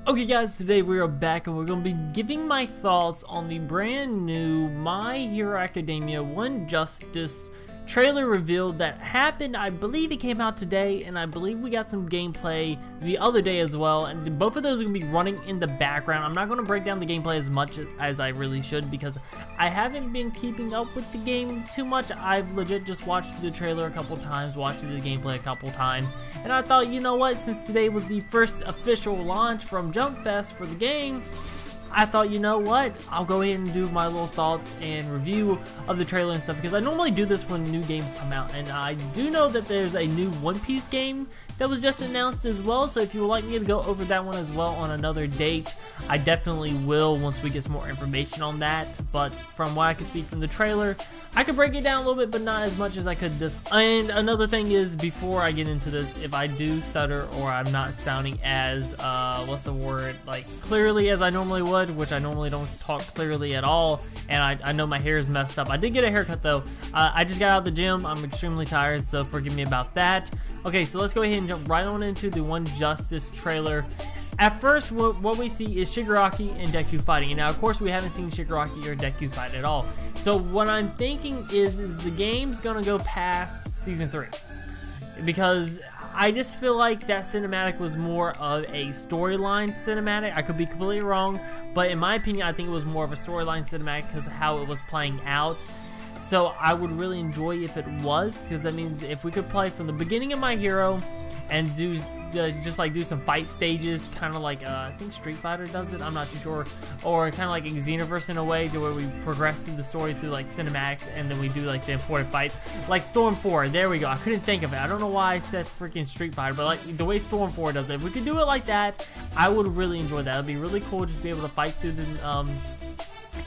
Okay guys, today we are back and we're going to be giving my thoughts on the brand new My Hero Academia One Justice trailer reveal that happened. I believe it came out today, and I believe we got some gameplay the other day as well, and both of those are going to be running in the background. I'm not going to break down the gameplay as much as I really should because I haven't been keeping up with the game too much. I've legit just watched the trailer a couple times, watched the gameplay a couple times, and I thought, you know what, since today was the first official launch from Jump Fest for the game, I thought, you know what, I'll go ahead and do my little thoughts and review of the trailer and stuff, because I normally do this when new games come out, and I do know that there's a new One Piece game that was just announced as well, so if you would like me to go over that one as well on another date, I definitely will once we get some more information on that. But from what I can see from the trailer, I could break it down a little bit, but not as much as I could this. And another thing is, before I get into this, if I do stutter or I'm not sounding as, what's the word, like clearly as I normally would, which I normally don't talk clearly at all, and I know my hair is messed up. I did get a haircut though. I just got out of the gym. I'm extremely tired, so forgive me about that. Okay, so let's go ahead and jump right on into the One Justice trailer. At first, what we see is Shigaraki and Deku fighting, and now of course we haven't seen Shigaraki or Deku fight at all. So what I'm thinking is the game's gonna go past Season 3, because I just feel like that cinematic was more of a storyline cinematic. I could be completely wrong, but in my opinion, I think it was more of a storyline cinematic because of how it was playing out. So I would really enjoy if it was, because that means if we could play from the beginning of My Hero and do just like do some fight stages, kind of like I think Street Fighter does it, I'm not too sure, or kind of like Xenoverse in a way, to where we progress through the story through like cinematics, and then we do like the important fights, like Storm 4. There we go. I couldn't think of it. I don't know why I said freaking Street Fighter, but like the way Storm 4 does it, if we could do it like that, I would really enjoy that. It'd be really cool just to be able to fight through the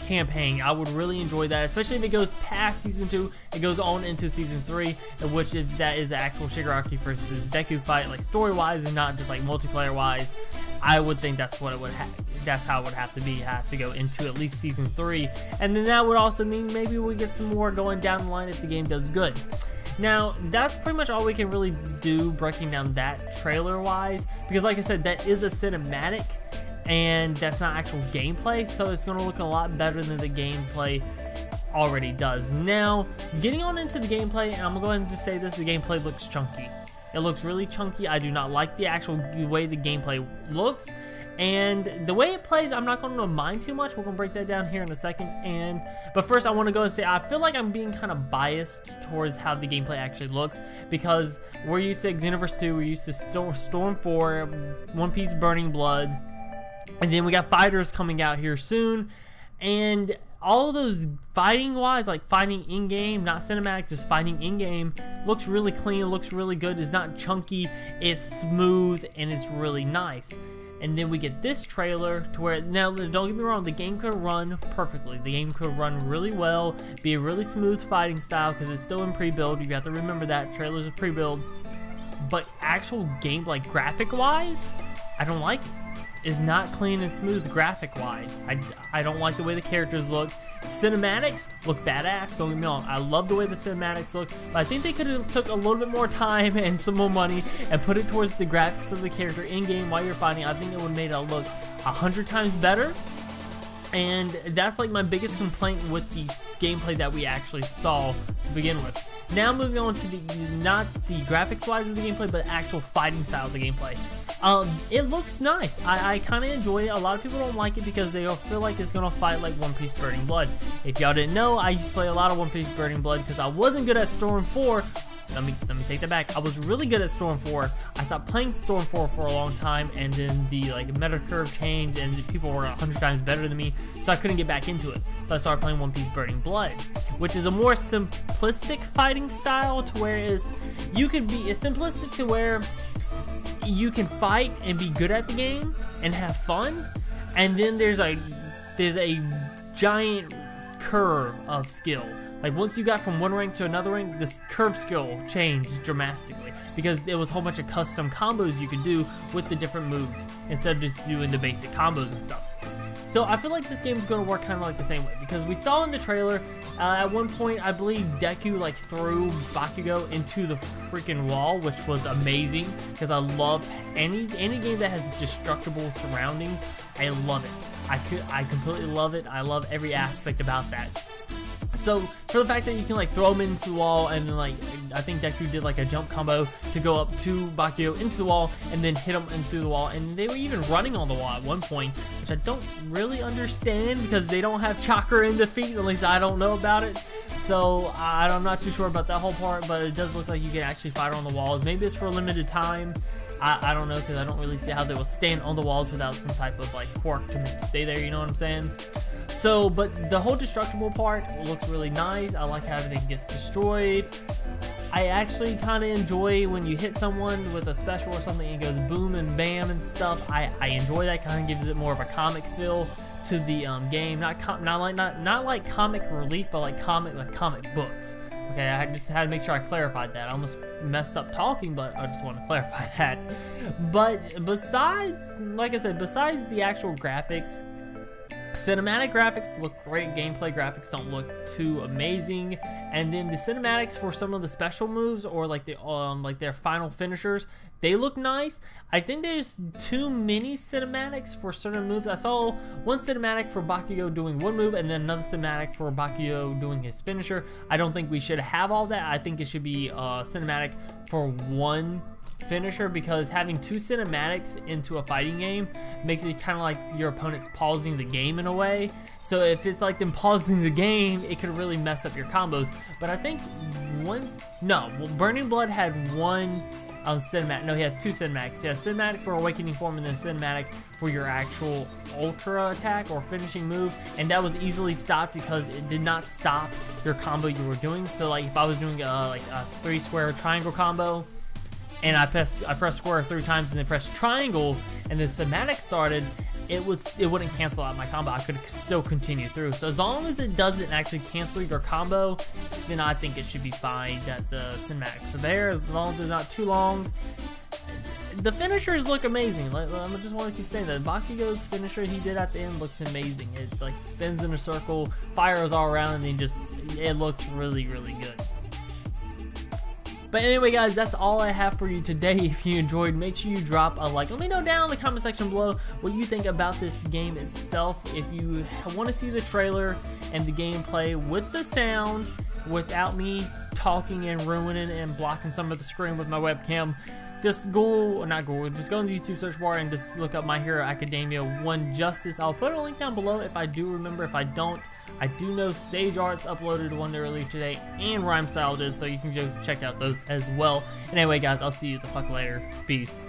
campaign. I would really enjoy that, especially if it goes past Season 2, it goes on into Season 3, in which if that is the actual Shigaraki versus Deku fight, like story-wise and not just like multiplayer-wise. I would think that's what it would that's how it would have to be. Have to go into at least Season 3, and then that would also mean maybe we get some more going down the line if the game does good. Now, that's pretty much all we can really do breaking down that trailer-wise, because like I said, that is a cinematic, and that's not actual gameplay, so it's going to look a lot better than the gameplay already does. Now, getting on into the gameplay, and I'm going to go ahead and just say this, the gameplay looks chunky. It looks really chunky. I do not like the actual way the gameplay looks, and the way it plays, I'm not going to mind too much. We're going to break that down here in a second, but first I want to go and say I feel like I'm being kind of biased towards how the gameplay actually looks, because we're used to Xenoverse 2, we're used to Storm 4, One Piece Burning Blood, and then we got fighters coming out here soon, and all of those fighting wise, like fighting in game, not cinematic, just fighting in game, looks really clean, looks really good. It's not chunky, it's smooth, and it's really nice. And then we get this trailer to where, now don't get me wrong, the game could run perfectly. The game could run really well, be a really smooth fighting style, because it's still in pre-build. You have to remember that trailers are pre-build. But actual game, like graphic wise, I don't like it. Is not clean and smooth graphic wise. I don't like the way the characters look. Cinematics look badass, don't get me wrong. I love the way the cinematics look, but I think they could have took a little bit more time and some more money and put it towards the graphics of the character in game while you're fighting. I think it would have made it look 100 times better. And that's like my biggest complaint with the gameplay that we actually saw to begin with. Now moving on to not the graphics wise of the gameplay, but actual fighting style of the gameplay. It looks nice. I kind of enjoy it. A lot of people don't like it because they feel like it's gonna fight like One Piece Burning Blood. If y'all didn't know, I used to play a lot of One Piece Burning Blood because I wasn't good at Storm 4. Let me take that back. I was really good at Storm 4. I stopped playing Storm 4 for a long time, and then the like meta curve changed, and people were 100 times better than me, so I couldn't get back into it. So I started playing One Piece Burning Blood, which is a more simplistic fighting style, to where it's simplistic to where you can fight and be good at the game and have fun, and then there's a giant curve of skill. Like once you got from one rank to another rank, this curve skill changed dramatically, because there was a whole bunch of custom combos you could do with the different moves instead of just doing the basic combos and stuff. So I feel like this game is going to work kind of like the same way, because we saw in the trailer at one point, I believe Deku like threw Bakugo into the freaking wall, which was amazing, because I love any game that has destructible surroundings. I love it. I completely love it. I love every aspect about that. So for the fact that you can like throw him into the wall, and then like I think Deku did like a jump combo to go up to Bakugo into the wall and then hit him in through the wall, and they were even running on the wall at one point, which I don't really understand because they don't have chakra in the feet, at least I don't know about it. So I'm not too sure about that whole part, but it does look like you can actually fight on the walls. Maybe it's for a limited time. I don't know, because I don't really see how they will stand on the walls without some type of like quirk to make you stay there, you know what I'm saying? So, but the whole destructible part looks really nice. I like how everything gets destroyed. I actually kind of enjoy when you hit someone with a special or something and it goes boom and bam and stuff. I enjoy that. Kind of gives it more of a comic feel to the game. Not like comic relief, but like comic books. Okay, I just had to make sure I clarified that. I almost messed up talking, but I just want to clarify that. But besides, like I said, besides the actual graphics, cinematic graphics look great. Gameplay graphics don't look too amazing, and then the cinematics for some of the special moves or like the like their final finishers, they look nice. I think there's too many cinematics for certain moves. I saw one cinematic for Bakugo doing one move and then another cinematic for Bakugo doing his finisher. I don't think we should have all that. I think it should be cinematic for one finisher, because having two cinematics into a fighting game makes it kind of like your opponent's pausing the game in a way. So if it's like them pausing the game, it could really mess up your combos. But I think Burning Blood had one cinematic. No, he had two cinematics. He had cinematic for Awakening Form and then cinematic for your actual ultra attack or finishing move, and that was easily stopped because it did not stop your combo you were doing. So like if I was doing like a 3-square triangle combo, and I pressed square 3 times and then pressed triangle, and the cinematic started, it wouldn't cancel out my combo. I could still continue through. So as long as it doesn't actually cancel your combo, then I think it should be fine that the cinematics are there, as long as it's not too long. The finishers look amazing. I just want to keep saying that Bakugo's finisher he did at the end looks amazing. It like spins in a circle, fires all around, and then it looks really, really good. But anyway guys, that's all I have for you today. If you enjoyed, make sure you drop a like. Let me know down in the comment section below what you think about this game itself. If you want to see the trailer and the gameplay with the sound, without me talking and ruining and blocking some of the screen with my webcam, just go on the YouTube search bar and just look up My Hero Academia 1 Justice. I'll put a link down below if I do remember. If I don't, I do know Sage Arts uploaded one earlier today and Rhymestyle did, so you can go check out those as well. Anyway guys, I'll see you the fuck later. Peace.